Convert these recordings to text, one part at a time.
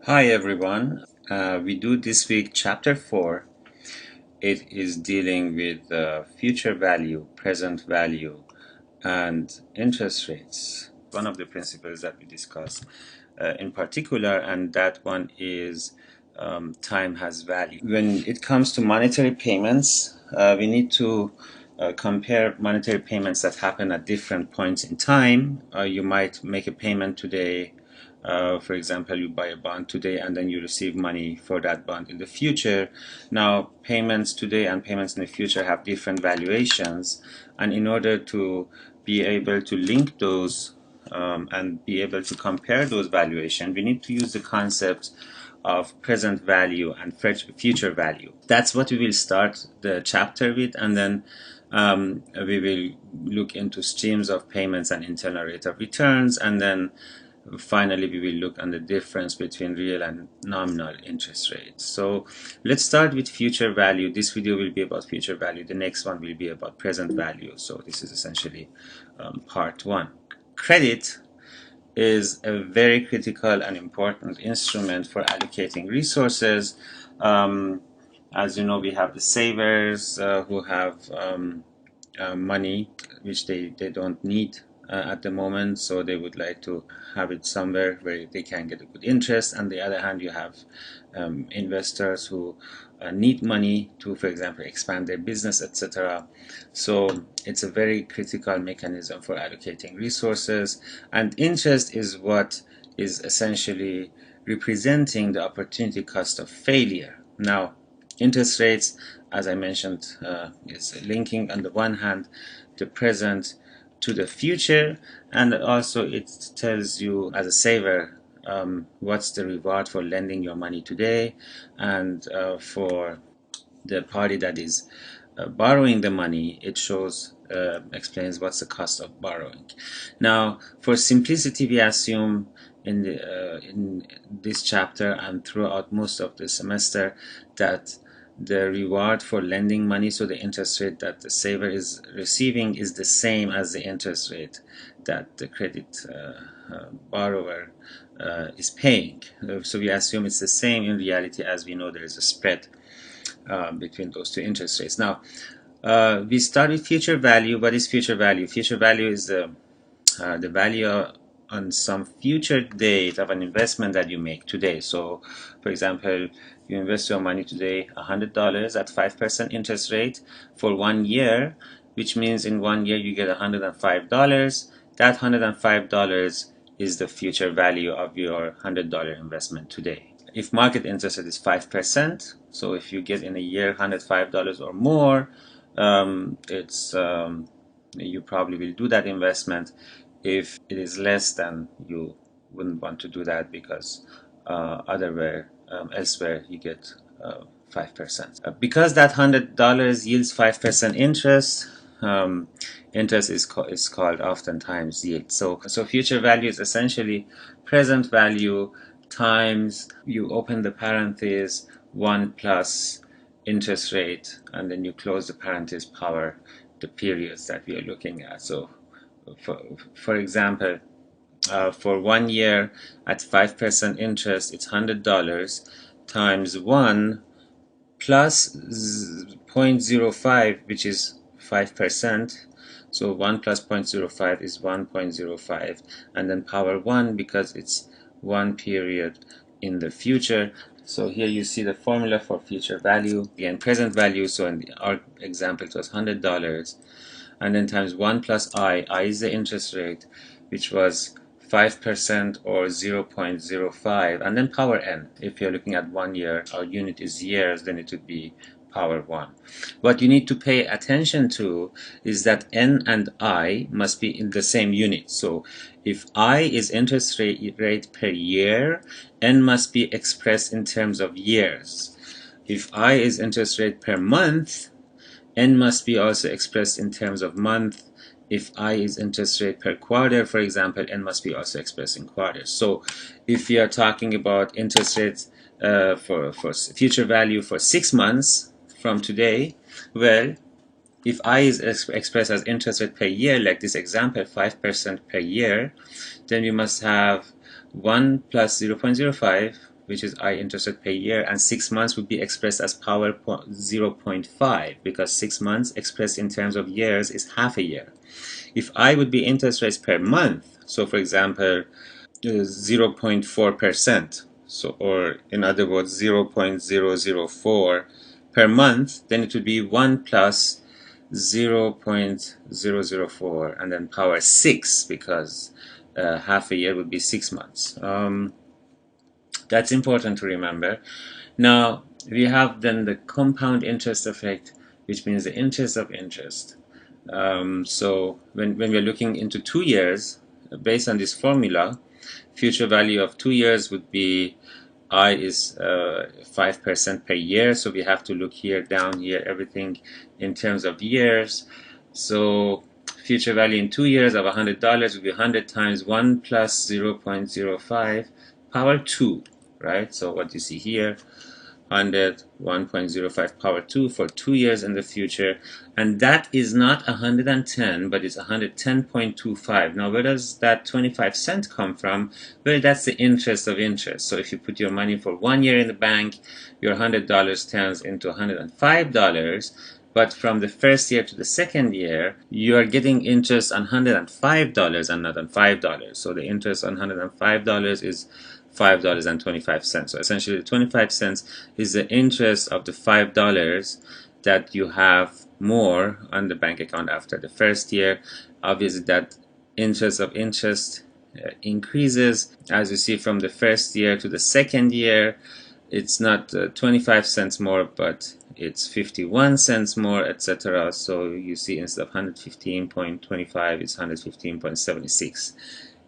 Hi everyone. We do this week chapter 4. It is dealing with future value, present value, and interest rates. One of the principles that we discuss in particular, and that one is time has value. When it comes to monetary payments, we need to compare monetary payments that happen at different points in time. You might make a payment today. For example, you buy a bond today and then you receive money for that bond in the future. Now, payments today and payments in the future have different valuations, and in order to be able to link those and be able to compare those valuations, we need to use the concept of present value and future value. That's what we will start the chapter with, and then we will look into streams of payments and internal rate of returns, and then finally we will look on the difference between real and nominal interest rates. So let's start with future value. This video will be about future value. The next one will be about present value. So this is essentially part one. Credit is a very critical and important instrument for allocating resources. As you know, we have the savers who have money which they don't need at the moment, so they would like to have it somewhere where they can get a good interest. On the other hand, you have investors who need money to, for example, expand their business, etc. So it's a very critical mechanism for allocating resources, and interest is what is essentially representing the opportunity cost of failure. Now, interest rates, as I mentioned, is linking on the one hand the present to the future, and also it tells you as a saver what's the reward for lending your money today, and for the party that is borrowing the money, it shows explains what's the cost of borrowing. Now, for simplicity, we assume in this chapter and throughout most of the semester that the reward for lending money, so the interest rate that the saver is receiving, is the same as the interest rate that the credit borrower is paying. So we assume it's the same. In reality, as we know, there is a spread between those two interest rates. Now, we start with future value. What is future value? Future value is the value on some future date of an investment that you make today. So, for example, you invest your money today, $100 at 5% interest rate for 1 year, which means in 1 year you get $105. That $105 is the future value of your $100 investment today. If market interest rate is 5%, so if you get in a year $105 or more, you probably will do that investment. If it is less, then you wouldn't want to do that, because elsewhere you get 5%. Because that $100 yields 5% interest, interest is called oftentimes yield. So future value is essentially present value times, you open the parenthesis, 1 plus interest rate, and then you close the parenthesis, power the periods that we are looking at. So for example, for 1 year at 5% interest, it's $100 times 1 plus 0.05, which is 5%. So 1 plus 0.05 is 1.05, and then power 1, because it's 1 period in the future. So here you see the formula for future value. Again, present value, so in our example it was $100, and then times 1 plus I is the interest rate, which was 5% or 0.05, and then power n. If you're looking at 1 year, our unit is years, then it would be power 1. What you need to pay attention to is that n and I must be in the same unit. So if I is interest rate per year, n must be expressed in terms of years. If I is interest rate per month, n must be also expressed in terms of month. If I is interest rate per quarter, for example, n must be also expressed in quarters. So if we are talking about interest rates for future value for 6 months from today, well, if I is expressed as interest rate per year, like this example, 5% per year, then we must have 1 plus 0.05 which is I interest rate per year, and 6 months would be expressed as power 0.5, because 6 months expressed in terms of years is half a year. If I would be interest rates per month, so for example 0.4%, so, or in other words 0.004 per month, then it would be 1 plus 0.004 and then power 6, because half a year would be 6 months. That's important to remember. Now we have then the compound interest effect, which means the interest of interest. So when we're looking into 2 years, based on this formula, future value of 2 years would be I is 5% per year. So we have to look here, down here, everything in terms of years. So future value in 2 years of $100 would be 100 times 1 plus 0.05 power 2, right? So what you see here, 100, 1.05 power 2 for 2 years in the future, and that is not 110, but it's 110.25. Now where does that 25 cents come from? Well, that's the interest of interest. So if you put your money for 1 year in the bank, your $100 turns into $105, but from the first year to the second year, you are getting interest on $105 and not on $5. So the interest on $105 is $5.25. So essentially the 25 cents is the interest of the $5 that you have more on the bank account after the first year. Obviously that interest of interest increases as you see from the first year to the second year. It's not 25 cents more, but it's 51 cents more, etc. So you see instead of 115.25, it's 115.76.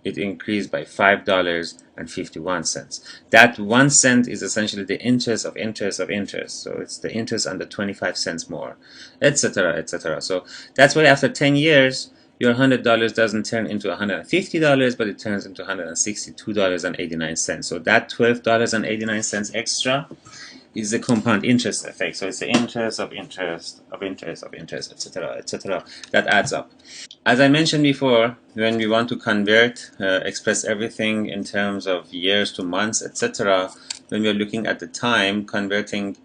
It increased by $5.51. That 1 cent is essentially the interest of interest of interest. So it's the interest on the 25 cents more, etc., etc. So that's why after 10 years, your $100 doesn't turn into $150, but it turns into $162.89. So that $12.89 extra is the compound interest effect. So it's the interest of interest of interest of interest, etc., etc. That adds up. As I mentioned before, when we want to convert, express everything in terms of years to months, etc., when we're looking at the time, converting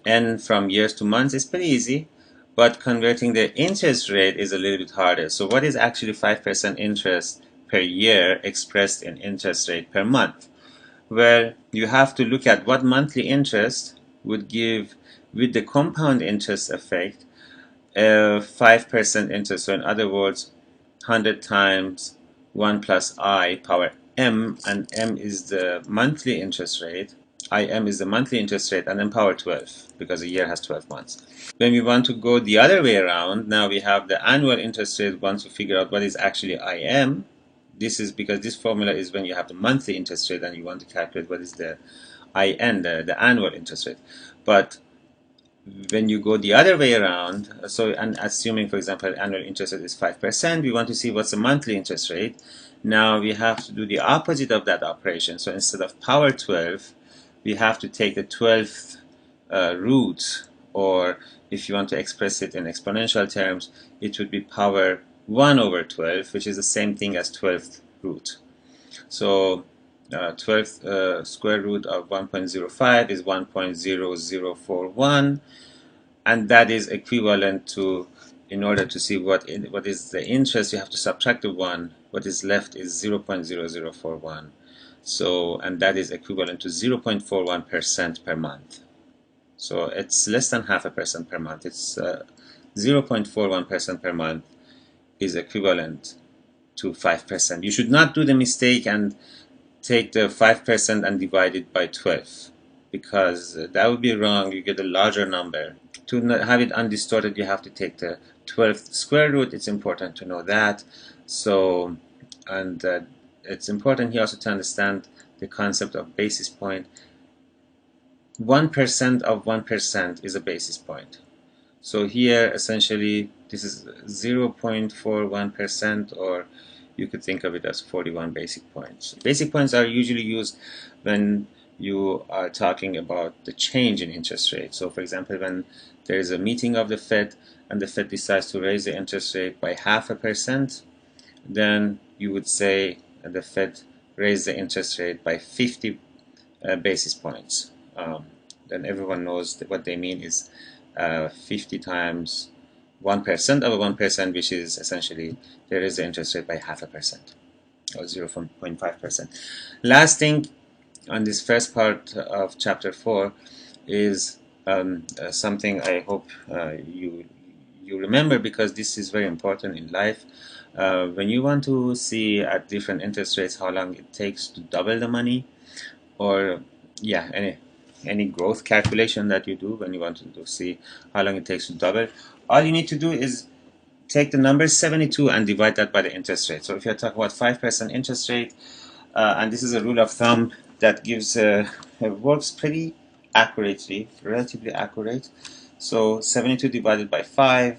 n from years to months is pretty easy, but converting the interest rate is a little bit harder. So what is actually 5% interest per year expressed in interest rate per month? Well, you have to look at what monthly interest would give with the compound interest effect 5% interest. So in other words, 100 times 1 plus I power m, and m is the monthly interest rate. IM is the monthly interest rate, and then power 12, because a year has 12 months. When we want to go the other way around, now we have the annual interest rate. Once we figure out what is actually IM, this is because this formula is when you have the monthly interest rate and you want to calculate what is the IN, the annual interest rate. But when you go the other way around, so and assuming, for example, annual interest rate is 5%, we want to see what's the monthly interest rate. Now we have to do the opposite of that operation. So instead of power 12, we have to take the 12th root, or if you want to express it in exponential terms, it would be power 1 over 12, which is the same thing as 12th root. So 12th square root of 1.05 is 1.0041, and that is equivalent to, in order to see what is the interest, you have to subtract the 1. What is left is 0.0041. So, and that is equivalent to 0.41% per month. So it's less than 0.5% per month. It's 0.41% per month is equivalent to 5%. You should not do the mistake and take the 5% and divide it by 12, because that would be wrong. You get a larger number. To have it undistorted, you have to take the 12th square root. It's important to know that. So, and it's important here also to understand the concept of basis point. 1% of 1% is a basis point. So here, essentially, this is 0.41%, or you could think of it as 41 basic points. Basic points are usually used when you are talking about the change in interest rate. So for example, when there is a meeting of the Fed and the Fed decides to raise the interest rate by 0.5%, then you would say the Fed raised the interest rate by 50 basis points. Then everyone knows that what they mean is 50 times 1% of 1%, which is essentially there is the interest rate by 0.5% or 0.5%. Last thing on this first part of chapter 4 is something I hope you remember, because this is very important in life. When you want to see at different interest rates how long it takes to double the money, or yeah, any growth calculation that you do when you want to see how long it takes to double, all you need to do is take the number 72 and divide that by the interest rate. So if you're talking about 5% interest rate, and this is a rule of thumb that gives works pretty accurately, relatively accurate. So 72 divided by 5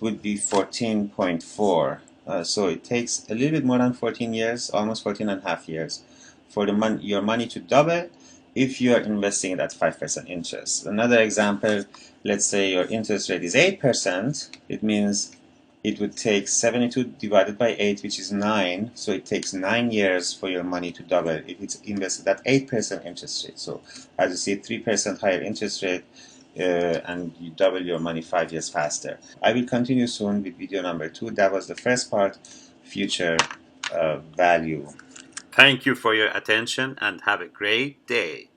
would be 14.4. So it takes a little bit more than 14 years, almost 14 and a half years, for your money to double if you are investing it at 5% interest. Another example, let's say your interest rate is 8%. It means it would take 72 divided by 8, which is 9. So it takes 9 years for your money to double if it's invested at 8% interest rate. So as you see, 3% higher interest rate, and you double your money 5 years faster. I will continue soon with video number 2. That was the first part, future value. Thank you for your attention and have a great day.